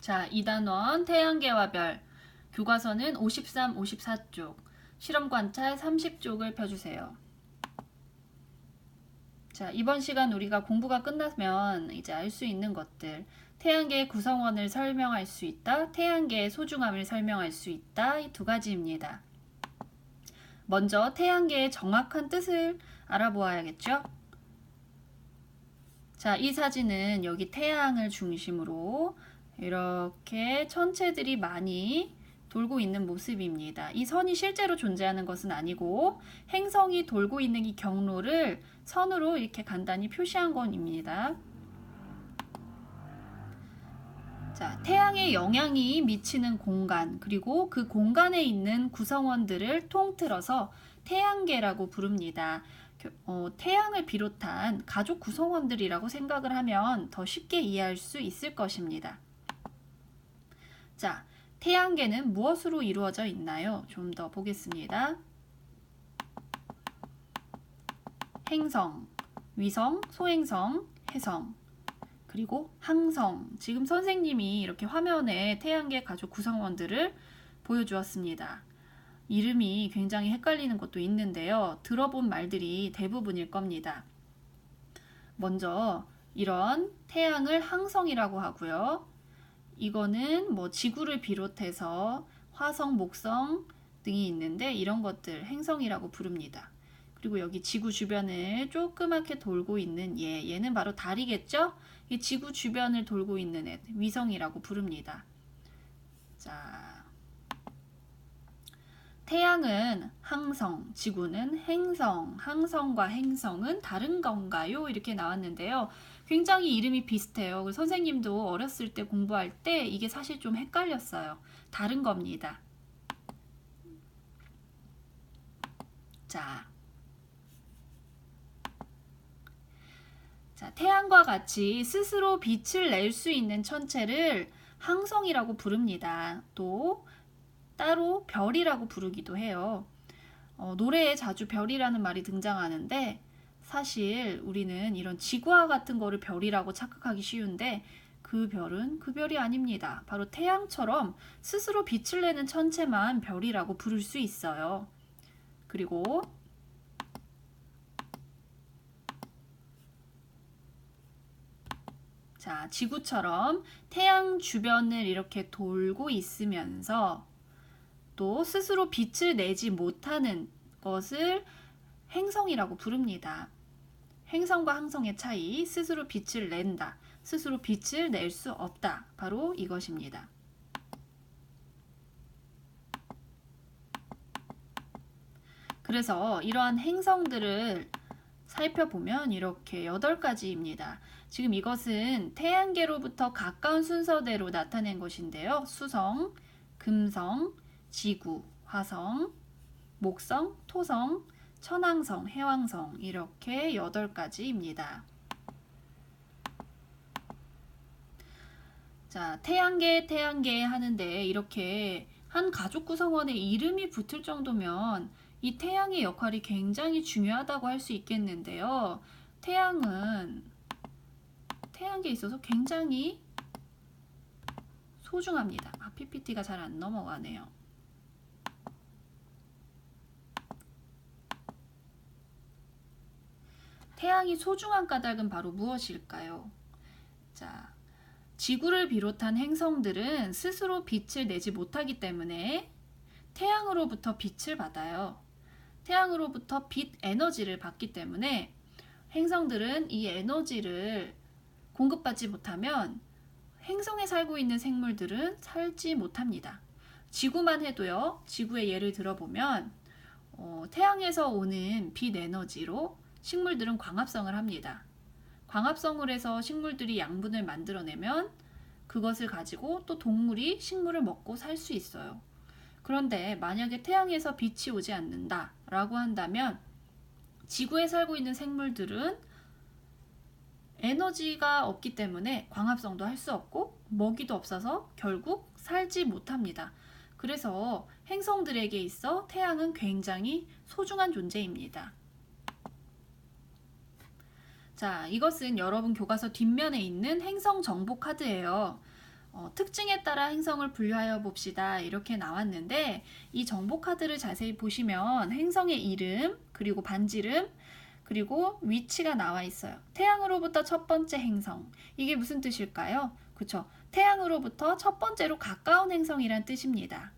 자, 2단원 태양계와 별 교과서는 53, 54쪽, 실험 관찰 30쪽을 펴주세요. 자, 이번 시간 우리가 공부가 끝나면 이제 알 수 있는 것들, 태양계의 구성원을 설명할 수 있다, 태양계의 소중함을 설명할 수 있다, 이 두 가지입니다. 먼저 태양계의 정확한 뜻을 알아보아야겠죠? 자, 이 사진은 여기 태양을 중심으로 이렇게 천체들이 많이 돌고 있는 모습입니다. 이 선이 실제로 존재하는 것은 아니고 행성이 돌고 있는 이 경로를 선으로 이렇게 간단히 표시한 것입니다. 자, 태양의 영향이 미치는 공간, 그리고 그 공간에 있는 구성원들을 통틀어서 태양계라고 부릅니다. 태양을 비롯한 가족 구성원들이라고 생각을 하면 더 쉽게 이해할 수 있을 것입니다. 자, 태양계는 무엇으로 이루어져 있나요? 좀 더 보겠습니다. 행성, 위성, 소행성, 해성, 그리고 항성. 지금 선생님이 이렇게 화면에 태양계 가족 구성원들을 보여주었습니다. 이름이 굉장히 헷갈리는 것도 있는데요. 들어본 말들이 대부분일 겁니다. 먼저 이런 태양을 항성이라고 하고요. 이거는 뭐 지구를 비롯해서 화성, 목성 등이 있는데 이런 것들 행성이라고 부릅니다. 그리고 여기 지구 주변을 조그맣게 돌고 있는 얘는 바로 달이겠죠? 이 지구 주변을 돌고 있는 애, 위성이라고 부릅니다. 자, 태양은 항성, 지구는 행성, 항성과 행성은 다른 건가요? 이렇게 나왔는데요. 굉장히 이름이 비슷해요. 선생님도 어렸을 때 공부할 때 이게 사실 좀 헷갈렸어요. 다른 겁니다. 자, 태양과 같이 스스로 빛을 낼 수 있는 천체를 항성이라고 부릅니다. 또 따로 별이라고 부르기도 해요. 노래에 자주 별이라는 말이 등장하는데 사실 우리는 이런 지구와 같은 거를 별이라고 착각하기 쉬운데 그 별은 그 별이 아닙니다. 바로 태양처럼 스스로 빛을 내는 천체만 별이라고 부를 수 있어요. 그리고 자, 지구처럼 태양 주변을 이렇게 돌고 있으면서 또 스스로 빛을 내지 못하는 것을 행성이라고 부릅니다. 행성과 항성의 차이, 스스로 빛을 낸다, 스스로 빛을 낼 수 없다. 바로 이것입니다. 그래서 이러한 행성들을 살펴보면 이렇게 8가지입니다. 지금 이것은 태양계로부터 가까운 순서대로 나타낸 것인데요. 수성, 금성, 지구, 화성, 목성, 토성, 천왕성, 해왕성 이렇게 8가지입니다. 자, 태양계 하는데 이렇게 한 가족 구성원의 이름이 붙을 정도면 이 태양의 역할이 굉장히 중요하다고 할 수 있겠는데요. 태양은 태양계에 있어서 굉장히 소중합니다. PPT가 잘 안 넘어가네요. 태양이 소중한 까닭은 바로 무엇일까요? 자, 지구를 비롯한 행성들은 스스로 빛을 내지 못하기 때문에 태양으로부터 빛을 받아요. 태양으로부터 빛 에너지를 받기 때문에 행성들은 이 에너지를 공급받지 못하면 행성에 살고 있는 생물들은 살지 못합니다. 지구만 해도요. 지구의 예를 들어보면 태양에서 오는 빛 에너지로 식물들은 광합성을 합니다. 광합성을 해서 식물들이 양분을 만들어내면 그것을 가지고 또 동물이 식물을 먹고 살 수 있어요. 그런데 만약에 태양에서 빛이 오지 않는다라고 한다면 지구에 살고 있는 생물들은 에너지가 없기 때문에 광합성도 할 수 없고 먹이도 없어서 결국 살지 못합니다. 그래서 행성들에게 있어 태양은 굉장히 소중한 존재입니다. 자, 이것은 여러분 교과서 뒷면에 있는 행성 정보 카드예요. 특징에 따라 행성을 분류하여 봅시다. 이렇게 나왔는데 이 정보 카드를 자세히 보시면 행성의 이름, 그리고 반지름, 그리고 위치가 나와 있어요. 태양으로부터 첫 번째 행성. 이게 무슨 뜻일까요? 그쵸? 태양으로부터 첫 번째로 가까운 행성이란 뜻입니다.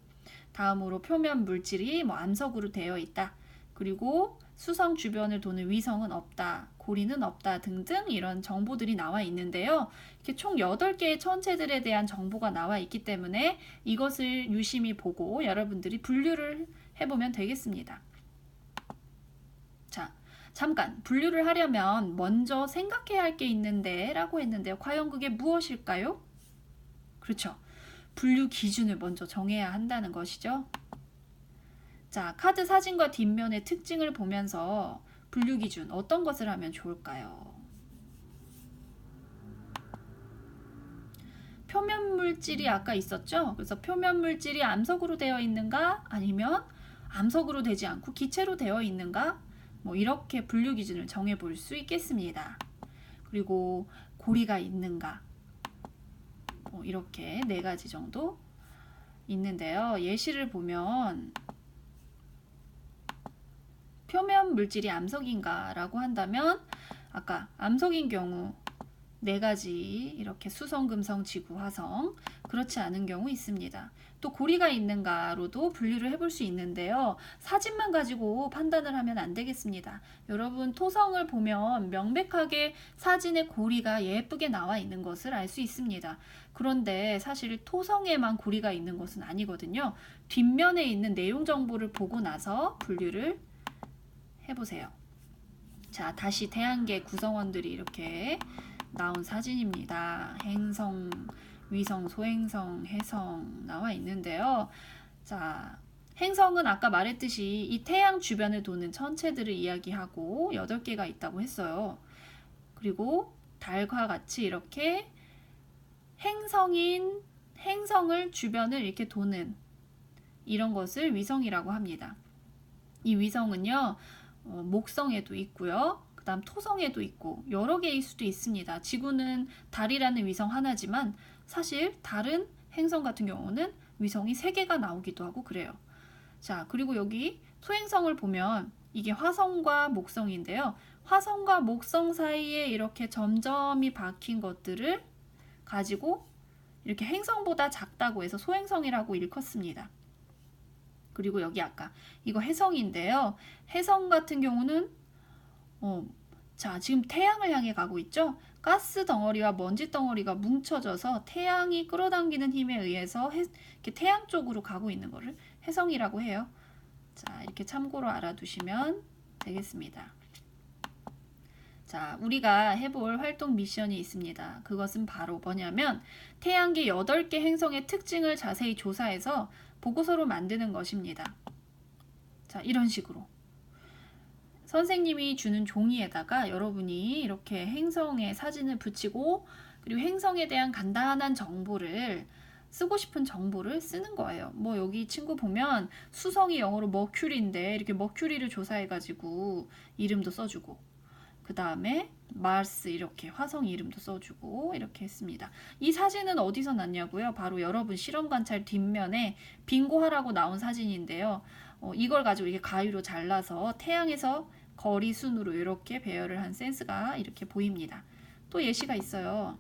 다음으로 표면 물질이 암석으로 되어 있다. 그리고 수성 주변을 도는 위성은 없다, 고리는 없다 등등 이런 정보들이 나와 있는데요. 이렇게 총 8개의 천체들에 대한 정보가 나와 있기 때문에 이것을 유심히 보고 여러분들이 분류를 해보면 되겠습니다. 자, 잠깐 분류를 하려면 먼저 생각해야 할 게 있는데 라고 했는데요. 과연 그게 무엇일까요? 그렇죠. 분류 기준을 먼저 정해야 한다는 것이죠. 자, 카드 사진과 뒷면의 특징을 보면서 분류 기준 어떤 것을 하면 좋을까요? 표면 물질이 아까 있었죠? 그래서 표면 물질이 암석으로 되어 있는가? 아니면 암석으로 되지 않고 기체로 되어 있는가? 이렇게 분류 기준을 정해 볼 수 있겠습니다. 그리고 고리가 있는가? 이렇게 4가지 정도 있는데요. 예시를 보면 표면 물질이 암석인가 라고 한다면 아까 암석인 경우 4가지 이렇게 수성, 금성, 지구, 화성, 그렇지 않은 경우 있습니다. 또 고리가 있는가로도 분류를 해볼 수 있는데요. 사진만 가지고 판단을 하면 안 되겠습니다. 여러분 토성을 보면 명백하게 사진에 고리가 예쁘게 나와 있는 것을 알 수 있습니다. 그런데 사실 토성에만 고리가 있는 것은 아니거든요. 뒷면에 있는 내용 정보를 보고 나서 분류를 해보세요. 자, 다시 태양계 구성원들이 이렇게 나온 사진입니다. 행성, 위성, 소행성, 해성 나와 있는데요. 자, 행성은 아까 말했듯이 이 태양 주변을 도는 천체들을 이야기하고 8개가 있다고 했어요. 그리고 달과 같이 이렇게 행성을 주변을 이렇게 도는 이런 것을 위성이라고 합니다. 이 위성은요, 목성에도 있고요. 그 다음 토성에도 있고 여러 개일 수도 있습니다. 지구는 달이라는 위성 하나지만 사실 다른 행성 같은 경우는 위성이 3개가 나오기도 하고 그래요. 자, 그리고 여기 소행성을 보면 이게 화성과 목성인데요. 화성과 목성 사이에 이렇게 점점이 박힌 것들을 가지고 이렇게 행성보다 작다고 해서 소행성이라고 일컫습니다. 그리고 여기 아까 이거 해성인데요. 해성 같은 경우는 자, 지금 태양을 향해 가고 있죠. 가스 덩어리와 먼지 덩어리가 뭉쳐져서 태양이 끌어당기는 힘에 의해서 이렇게 태양 쪽으로 가고 있는 것을 해성이라고 해요. 자, 이렇게 참고로 알아두시면 되겠습니다. 자, 우리가 해볼 활동 미션이 있습니다. 그것은 바로 뭐냐면 태양계 8개 행성의 특징을 자세히 조사해서 보고서로 만드는 것입니다. 자, 이런 식으로 선생님이 주는 종이에다가 여러분이 이렇게 행성의 사진을 붙이고 그리고 행성에 대한 간단한 정보를 쓰고 싶은 정보를 쓰는 거예요. 여기 친구 보면 수성이 영어로 머큐리인데 이렇게 머큐리를 조사해가지고 이름도 써주고 그 다음에 마르스 이렇게 화성 이름도 써주고 이렇게 했습니다. 이 사진은 어디서 났냐고요? 바로 여러분 실험 관찰 뒷면에 빙고하라고 나온 사진인데요. 이걸 가지고 이렇게 가위로 잘라서 태양에서 거리 순으로 이렇게 배열을 한 센스가 이렇게 보입니다. 또 예시가 있어요.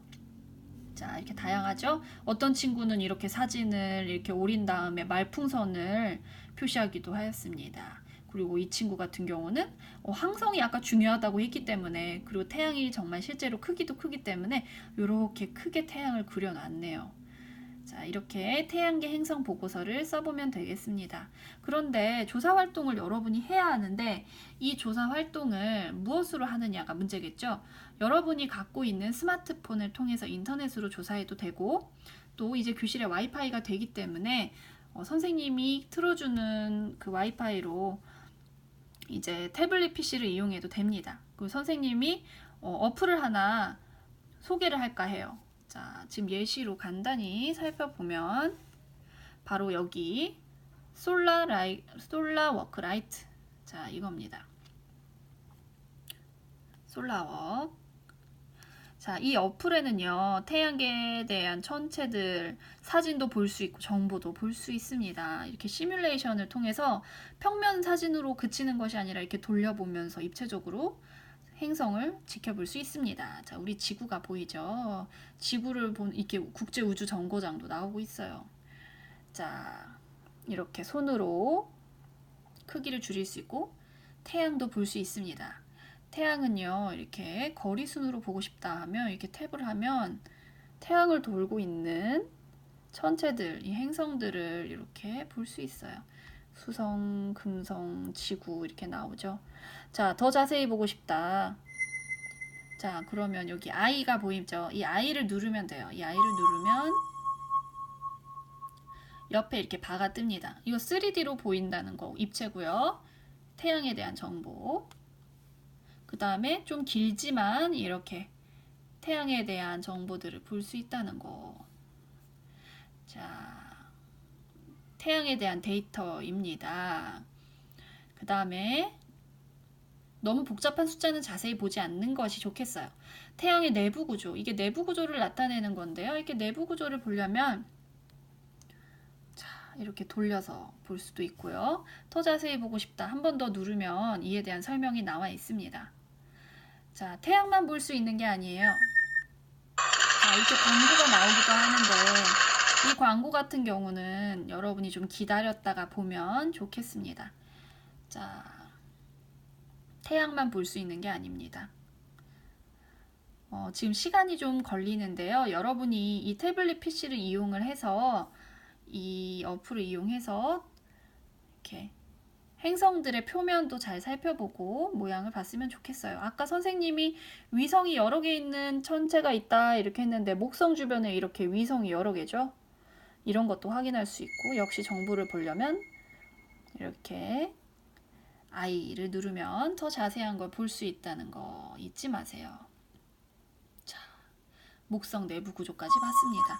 자, 이렇게 다양하죠? 어떤 친구는 이렇게 사진을 이렇게 오린 다음에 말풍선을 표시하기도 하였습니다. 그리고 이 친구 같은 경우는 항성이 아까 중요하다고 했기 때문에 그리고 태양이 정말 실제로 크기도 크기 때문에 이렇게 크게 태양을 그려놨네요. 자, 이렇게 태양계 행성 보고서를 써보면 되겠습니다. 그런데 조사 활동을 여러분이 해야 하는데 이 조사 활동을 무엇으로 하느냐가 문제겠죠. 여러분이 갖고 있는 스마트폰을 통해서 인터넷으로 조사해도 되고 또 이제 교실에 와이파이가 되기 때문에 선생님이 틀어주는 그 와이파이로 이제 태블릿 PC를 이용해도 됩니다. 그리고 선생님이 어플을 하나 소개를 할까 해요. 자, 지금 예시로 간단히 살펴보면 바로 여기 솔라워크 라이트. 자, 이겁니다. 솔라워크. 자, 이 어플에는요, 태양계에 대한 천체들 사진도 볼 수 있고 정보도 볼 수 있습니다. 이렇게 시뮬레이션을 통해서 평면 사진으로 그치는 것이 아니라 이렇게 돌려보면서 입체적으로 행성을 지켜볼 수 있습니다. 자, 우리 지구가 보이죠? 지구를 본 이렇게 국제우주정거장도 나오고 있어요. 자, 이렇게 손으로 크기를 줄일 수 있고 태양도 볼 수 있습니다. 태양은요, 이렇게 거리순으로 보고 싶다 하면 이렇게 탭을 하면 태양을 돌고 있는 천체들, 이 행성들을 이렇게 볼 수 있어요. 수성, 금성, 지구 이렇게 나오죠. 자, 더 자세히 보고 싶다. 자, 그러면 여기 I가 보이죠? 이 I를 누르면 돼요. 이 I를 누르면 옆에 이렇게 바가 뜹니다. 이거 3D로 보인다는 거 입체고요. 태양에 대한 정보. 그 다음에 좀 길지만 이렇게 태양에 대한 정보들을 볼 수 있다는 거. 자, 태양에 대한 데이터입니다. 그 다음에 너무 복잡한 숫자는 자세히 보지 않는 것이 좋겠어요. 태양의 내부 구조, 이게 내부 구조를 나타내는 건데요. 이렇게 내부 구조를 보려면 자, 이렇게 돌려서 볼 수도 있고요. 더 자세히 보고 싶다. 한 번 더 누르면 이에 대한 설명이 나와 있습니다. 자, 태양만 볼 수 있는 게 아니에요. 자, 이렇게 광고가 나오기도 하는데 이 광고 같은 경우는 여러분이 좀 기다렸다가 보면 좋겠습니다. 자, 태양만 볼 수 있는 게 아닙니다. 지금 시간이 좀 걸리는데요. 여러분이 이 태블릿 PC를 이용을 해서 이 어플을 이용해서 이렇게 행성들의 표면도 잘 살펴보고 모양을 봤으면 좋겠어요. 아까 선생님이 위성이 여러 개 있는 천체가 있다 이렇게 했는데 목성 주변에 이렇게 위성이 여러 개죠. 이런 것도 확인할 수 있고 역시 정보를 보려면 이렇게 I를 누르면 더 자세한 걸 볼 수 있다는 거 잊지 마세요. 자, 목성 내부 구조까지 봤습니다.